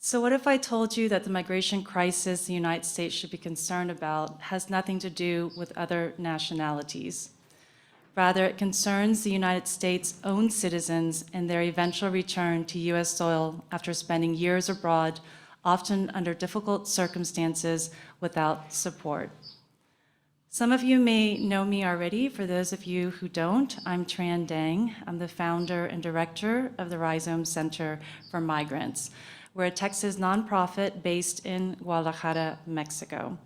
So what if I told you that the migration crisis the United States should be concerned about has nothing to do with other nationalities? Rather, it concerns the United States' own citizens and their eventual return to U.S. soil after spending years abroad, often under difficult circumstances without support. Some of you may know me already. For those of you who don't, I'm Tran Dang. I'm the founder and director of the Rhizome Center for Migrants. We're a Texas nonprofit based in Guadalajara, Mexico.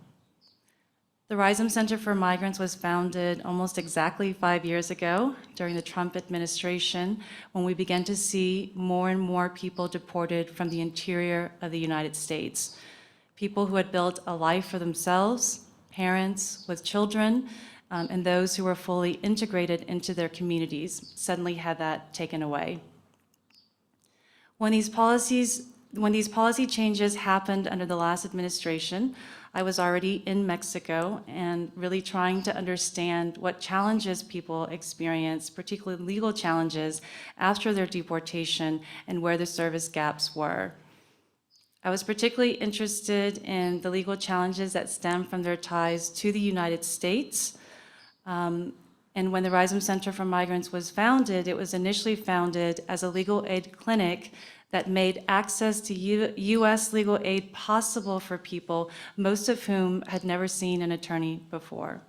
The Rhizome Center for Migrants was founded almost exactly 5 years ago during the Trump administration, when we began to see more and more people deported from the interior of the United States. People who had built a life for themselves, parents with children, and those who were fully integrated into their communities suddenly had that taken away. When these policy changes happened under the last administration, I was already in Mexico and really trying to understand what challenges people experience, particularly legal challenges, after their deportation and where the service gaps were. I was particularly interested in the legal challenges that stem from their ties to the United States. And when the Rhizome Center for Migrants was founded, it was initially founded as a legal aid clinic that made access to U.S. legal aid possible for people, most of whom had never seen an attorney before.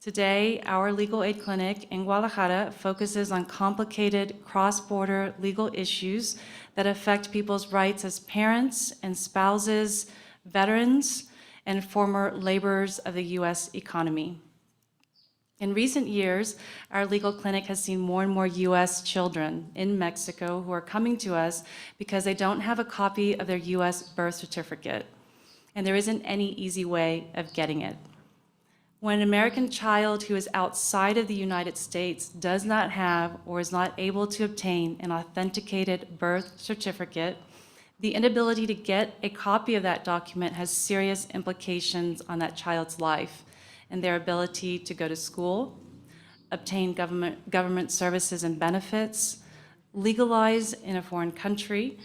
Today, our legal aid clinic in Guadalajara focuses on complicated cross-border legal issues that affect people's rights as parents and spouses, veterans, and former laborers of the U.S. economy. In recent years, our legal clinic has seen more and more U.S. children in Mexico who are coming to us because they don't have a copy of their U.S. birth certificate, and there isn't any easy way of getting it. When an American child who is outside of the United States does not have or is not able to obtain an authenticated birth certificate, the inability to get a copy of that document has serious implications on that child's life and their ability to go to school, obtain government services and benefits, legalize in a foreign country,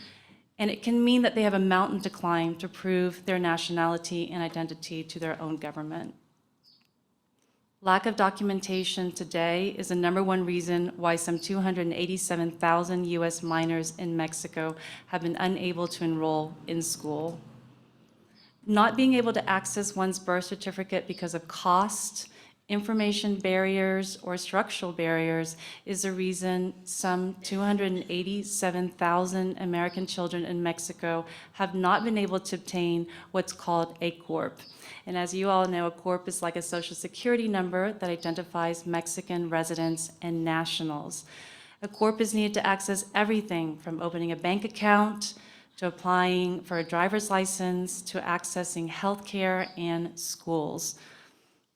and it can mean that they have a mountain to climb to prove their nationality and identity to their own government. Lack of documentation today is the #1 reason why some 287,000 U.S. minors in Mexico have been unable to enroll in school. Not being able to access one's birth certificate because of cost, information barriers, or structural barriers is the reason some 287,000 American children in Mexico have not been able to obtain what's called a CORP. And as you all know, a CORP is like a social security number that identifies Mexican residents and nationals. A CORP is needed to access everything from opening a bank account, to applying for a driver's license, to accessing healthcare and schools.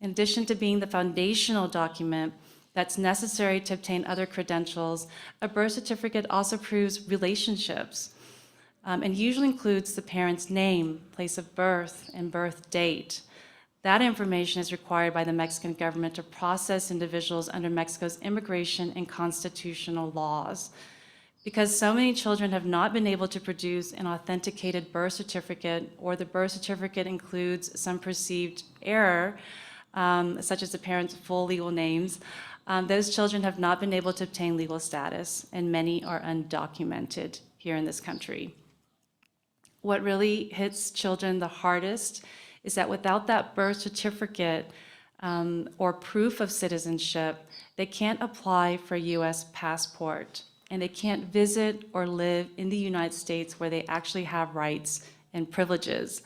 In addition to being the foundational document that's necessary to obtain other credentials, a birth certificate also proves relationships, and usually includes the parent's name, place of birth, and birth date. That information is required by the Mexican government to process individuals under Mexico's immigration and constitutional laws. Because so many children have not been able to produce an authenticated birth certificate, or the birth certificate includes some perceived error, such as the parents' full legal names, those children have not been able to obtain legal status, and many are undocumented here in this country. What really hits children the hardest is that without that birth certificate or proof of citizenship, they can't apply for a U.S. passport, and they can't visit or live in the United States where they actually have rights and privileges.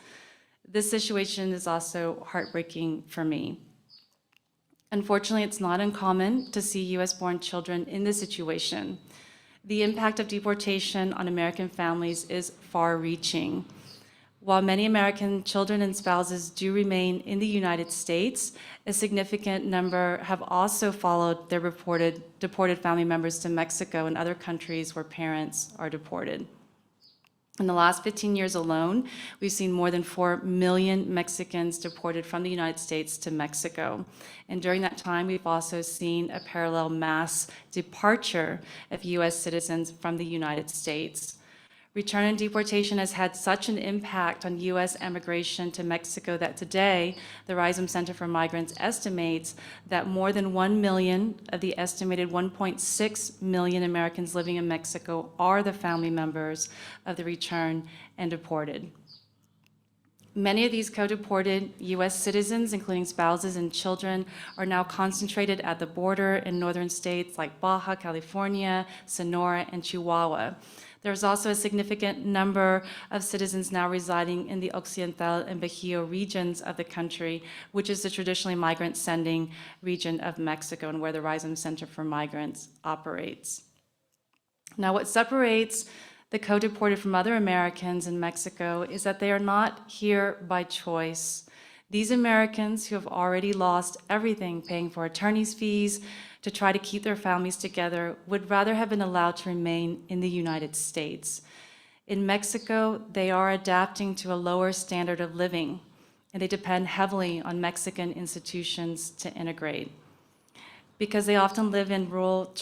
This situation is also heartbreaking for me. Unfortunately, it's not uncommon to see U.S.-born children in this situation. The impact of deportation on American families is far-reaching. While many American children and spouses do remain in the United States, a significant number have also followed their deported family members to Mexico and other countries where parents are deported. In the last 15 years alone, we've seen more than 4 million Mexicans deported from the United States to Mexico. And during that time, we've also seen a parallel mass departure of U.S. citizens from the United States. Return and deportation has had such an impact on U.S. emigration to Mexico that today, the Rhizome Center for Migrants estimates that more than 1 million of the estimated 1.6 million Americans living in Mexico are the family members of the returned and deported. Many of these co-deported U.S. citizens, including spouses and children, are now concentrated at the border in northern states like Baja California, Sonora, and Chihuahua. There's also a significant number of citizens now residing in the Occidental and Bajío regions of the country, which is the traditionally migrant-sending region of Mexico and where the Rhizome Center for Migrants operates. Now, what separates the co-deported from other Americans in Mexico is that they are not here by choice. These Americans who have already lost everything, paying for attorney's fees to try to keep their families together, would rather have been allowed to remain in the United States. In Mexico, they are adapting to a lower standard of living, and they depend heavily on Mexican institutions to integrate. Because they often live in rural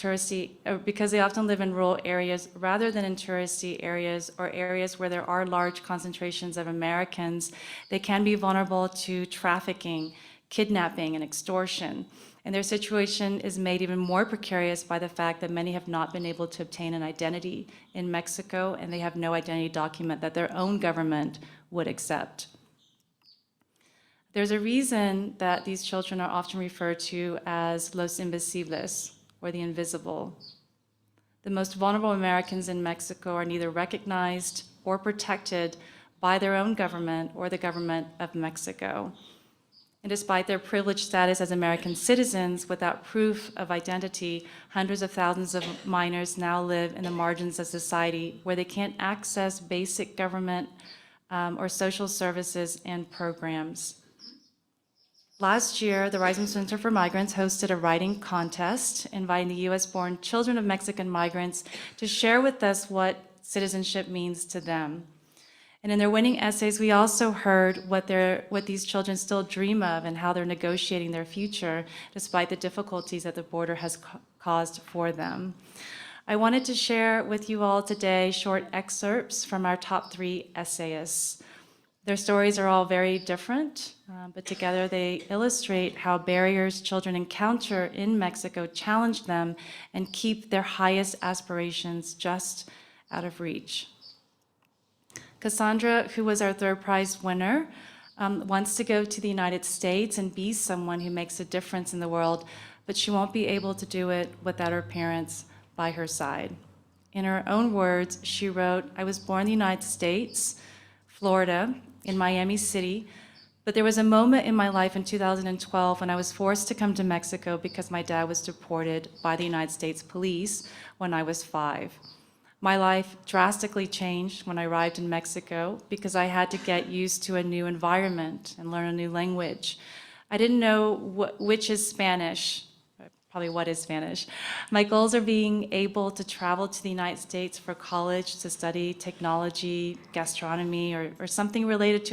areas rather than in touristy areas or areas where there are large concentrations of Americans, they can be vulnerable to trafficking, kidnapping, and extortion. And their situation is made even more precarious by the fact that many have not been able to obtain an identity in Mexico, and they have no identity document that their own government would accept. There's a reason that these children are often referred to as los invisibles, or the invisible. The most vulnerable Americans in Mexico are neither recognized or protected by their own government or the government of Mexico. And despite their privileged status as American citizens without proof of identity, hundreds of thousands of minors now live in the margins of society where they can't access basic government or social services and programs. Last year, the Rhizome Center for Migrants hosted a writing contest inviting the US-born children of Mexican migrants to share with us what citizenship means to them. And in their winning essays, we also heard what these children still dream of and how they're negotiating their future despite the difficulties that the border has caused for them. I wanted to share with you all today short excerpts from our top 3 essayists. Their stories are all very different, but together they illustrate how barriers children encounter in Mexico challenge them and keep their highest aspirations just out of reach. Cassandra, who was our 3rd prize winner, wants to go to the United States and be someone who makes a difference in the world, but she won't be able to do it without her parents by her side. In her own words, she wrote, "I was born in the United States, Florida, in Miami City, but there was a moment in my life in 2012 when I was forced to come to Mexico because my dad was deported by the United States police when I was 5. My life drastically changed when I arrived in Mexico because I had to get used to a new environment and learn a new language. I didn't know which is Spanish, probably what is Spanish. My goals are being able to travel to the United States for college to study technology, gastronomy, or something related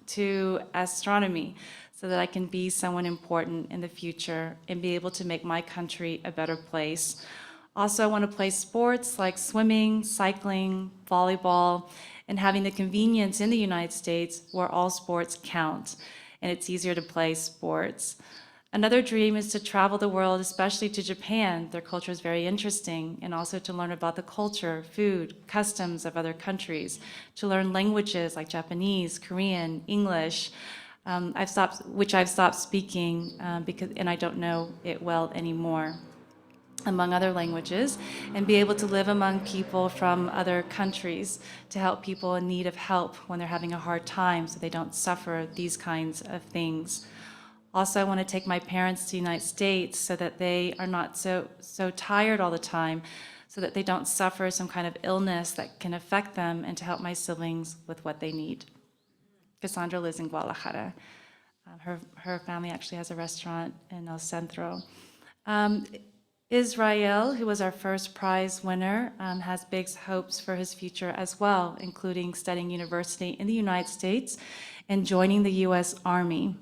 to astronomy so that I can be someone important in the future and be able to make my country a better place. Also, I want to play sports like swimming, cycling, volleyball, and having the convenience in the United States where all sports count, and it's easier to play sports. Another dream is to travel the world, especially to Japan. Their culture is very interesting, and also to learn about the culture, food, customs of other countries, to learn languages like Japanese, Korean, English, which I've stopped speaking and I don't know it well anymore, among other languages, and be able to live among people from other countries to help people in need of help when they're having a hard time so they don't suffer these kinds of things. Also, I want to take my parents to the United States so that they are not so tired all the time, so that they don't suffer some kind of illness that can affect them, and to help my siblings with what they need. Cassandra lives in Guadalajara. Her family actually has a restaurant in El Centro. Israel, who was our 1st prize winner, has big hopes for his future as well, including studying university in the United States and joining the US Army.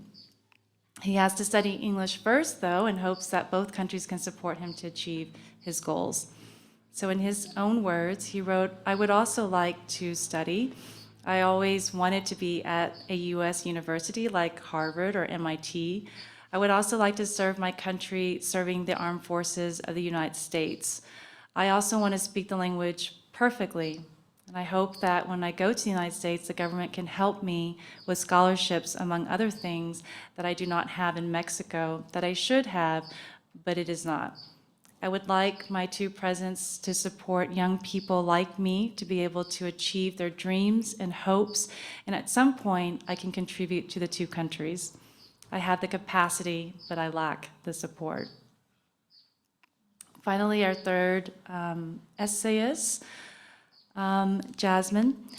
He has to study English first, though, in hopes that both countries can support him to achieve his goals. So in his own words, he wrote, "I would also like to study. I always wanted to be at a US university like Harvard or MIT. I would also like to serve my country, serving the armed forces of the United States. I also want to speak the language perfectly. And I hope that when I go to the United States, the government can help me with scholarships, among other things, that I do not have in Mexico, that I should have, but it is not. I would like my two presents to support young people like me to be able to achieve their dreams and hopes, and at some point, I can contribute to the two countries. I have the capacity, but I lack the support." Finally, our third essayist, Jasmine.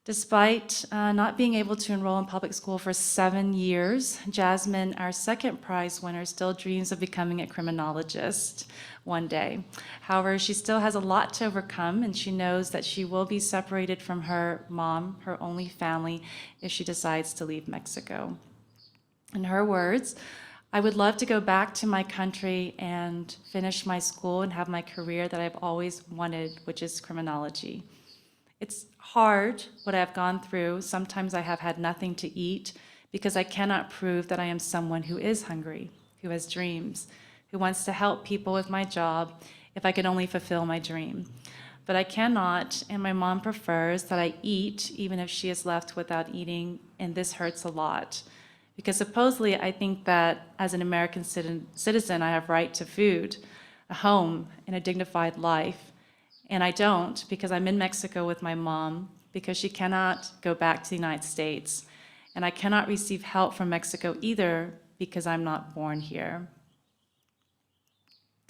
Despite not being able to enroll in public school for 7 years, Jasmine, our second prize winner, still dreams of becoming a criminologist one day. However, she still has a lot to overcome, and she knows that she will be separated from her mom, her only family, if she decides to leave Mexico. In her words, "I would love to go back to my country and finish my school and have my career that I've always wanted, which is criminology. It's hard what I've gone through. Sometimes I have had nothing to eat because I cannot prove that I am someone who is hungry, who has dreams, who wants to help people with my job if I could only fulfill my dream. But I cannot, and my mom prefers that I eat even if she is left without eating, and this hurts a lot. Because supposedly I think that as an American citizen, I have right to food, a home, and a dignified life. And I don't, because I'm in Mexico with my mom, because she cannot go back to the United States. And I cannot receive help from Mexico either, because I'm not born here."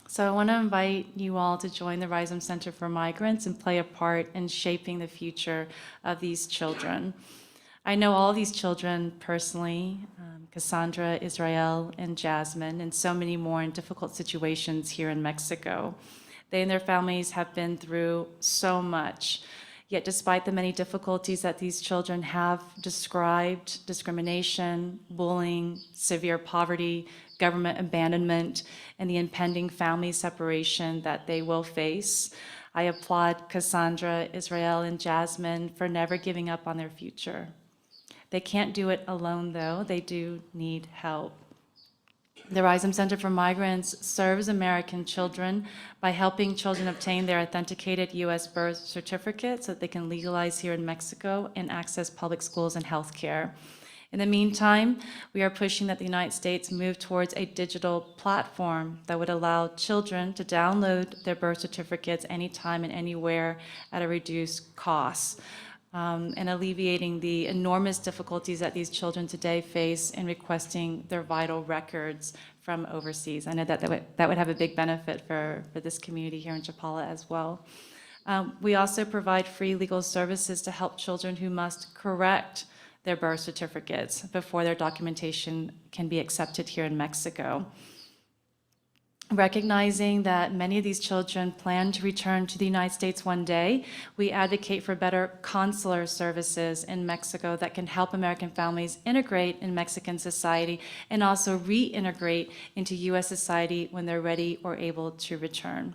So I want to invite you all to join the Rhizome Center for Migrants and play a part in shaping the future of these children. I know all these children personally, Cassandra, Israel, and Jasmine, and so many more in difficult situations here in Mexico. They and their families have been through so much. Yet despite the many difficulties that these children have described, discrimination, bullying, severe poverty, government abandonment, and the impending family separation that they will face, I applaud Cassandra, Israel, and Jasmine for never giving up on their future. They can't do it alone, though. They do need help. The Rhizome Center for Migrants serves American children by helping children obtain their authenticated U.S. birth certificate so that they can legalize here in Mexico and access public schools and health care. In the meantime, we are pushing that the United States move towards a digital platform that would allow children to download their birth certificates anytime and anywhere at a reduced cost. And alleviating the enormous difficulties that these children today face in requesting their vital records from overseas. I know that would have a big benefit for this community here in Chapala as well. We also provide free legal services to help children who must correct their birth certificates before their documentation can be accepted here in Mexico. Recognizing that many of these children plan to return to the United States one day, we advocate for better consular services in Mexico that can help American families integrate in Mexican society and also reintegrate into U.S. society when they're ready or able to return.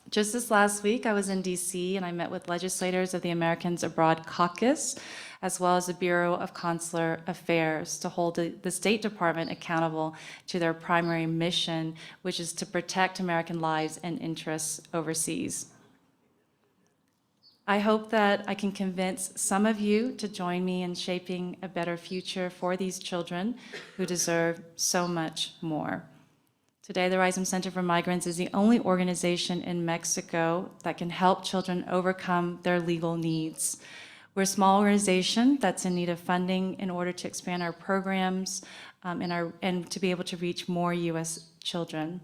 Just this last week, I was in DC and I met with legislators of the Americans Abroad Caucus, as well as the Bureau of Consular Affairs, to hold the State Department accountable to their primary mission, which is to protect American lives and interests overseas. I hope that I can convince some of you to join me in shaping a better future for these children who deserve so much more. Today, the Rhizome Center for Migrants is the only organization in Mexico that can help children overcome their legal needs. We're a small organization that's in need of funding in order to expand our programs and to be able to reach more U.S. children.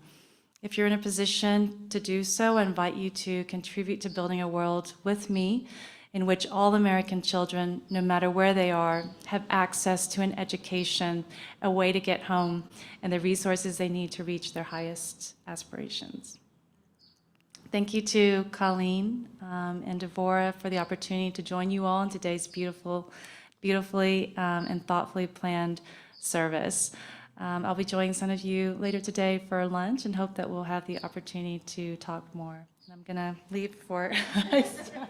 If you're in a position to do so, I invite you to contribute to building a world with me in which all American children, no matter where they are, have access to an education, a way to get home, and the resources they need to reach their highest aspirations. Thank you to Colleen and Devorah for the opportunity to join you all in today's beautifully and thoughtfully planned service. I'll be joining some of you later today for lunch and hope that we'll have the opportunity to talk more. I'm going to leave before I start.